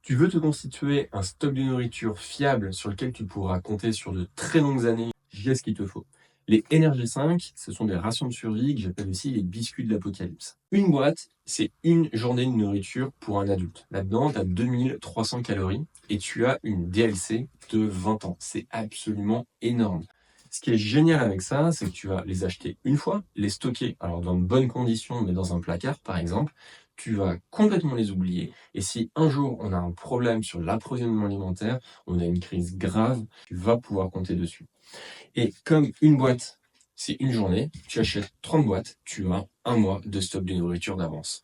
Tu veux te constituer un stock de nourriture fiable sur lequel tu pourras compter sur de très longues années, j'ai ce qu'il te faut. Les NRG5, ce sont des rations de survie que j'appelle aussi les biscuits de l'apocalypse. Une boîte, c'est une journée de nourriture pour un adulte. Là-dedans, tu as 2300 calories et tu as une DLC de 20 ans. C'est absolument énorme. Ce qui est génial avec ça, c'est que tu vas les acheter une fois, les stocker, alors dans de bonnes conditions, mais dans un placard par exemple. Tu vas complètement les oublier. Et si un jour on a un problème sur l'approvisionnement alimentaire, on a une crise grave, tu vas pouvoir compter dessus. Et comme une boîte, c'est une journée, tu achètes 30 boîtes, tu as un mois de stock de nourriture d'avance.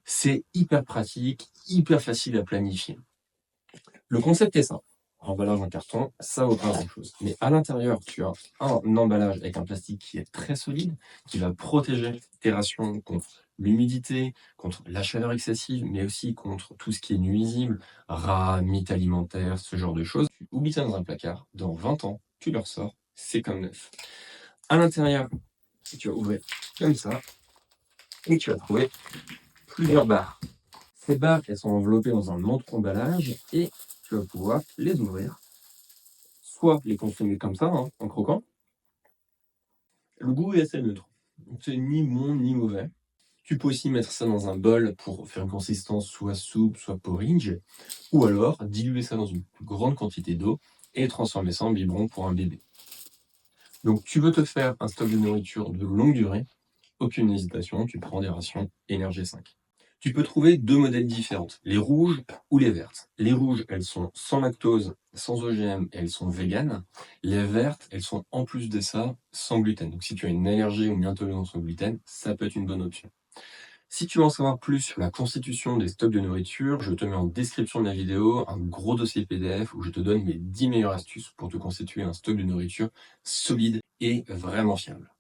C'est hyper pratique, hyper facile à planifier. Le concept est simple. Emballage en carton, ça vaut pas grand-chose. Mais à l'intérieur, tu as un emballage avec un plastique qui est très solide, qui va protéger tes rations contre l'humidité, contre la chaleur excessive, mais aussi contre tout ce qui est nuisible, rats, mythes alimentaires, ce genre de choses. Tu oublies ça dans un placard, dans 20 ans, tu le ressors, c'est comme neuf. À l'intérieur, tu vas ouvrir comme ça, et tu vas trouver plusieurs barres. Ces barres, elles sont enveloppées dans un autre emballage, et tu vas pouvoir les ouvrir, soit les consommer comme ça, en croquant. Le goût est assez neutre. C'est ni bon ni mauvais. Tu peux aussi mettre ça dans un bol pour faire une consistance soit soupe, soit porridge, ou alors diluer ça dans une plus grande quantité d'eau et transformer ça en biberon pour un bébé. Donc tu veux te faire un stock de nourriture de longue durée, aucune hésitation, tu prends des rations NRG5. Tu peux trouver deux modèles différents, les rouges ou les vertes. Les rouges, elles sont sans lactose, sans OGM et elles sont véganes. Les vertes, elles sont en plus de ça sans gluten. Donc si tu as une allergie ou une intolérance au gluten, ça peut être une bonne option. Si tu veux en savoir plus sur la constitution des stocks de nourriture, je te mets en description de la vidéo un gros dossier PDF où je te donne mes 10 meilleures astuces pour te constituer un stock de nourriture solide et vraiment fiable.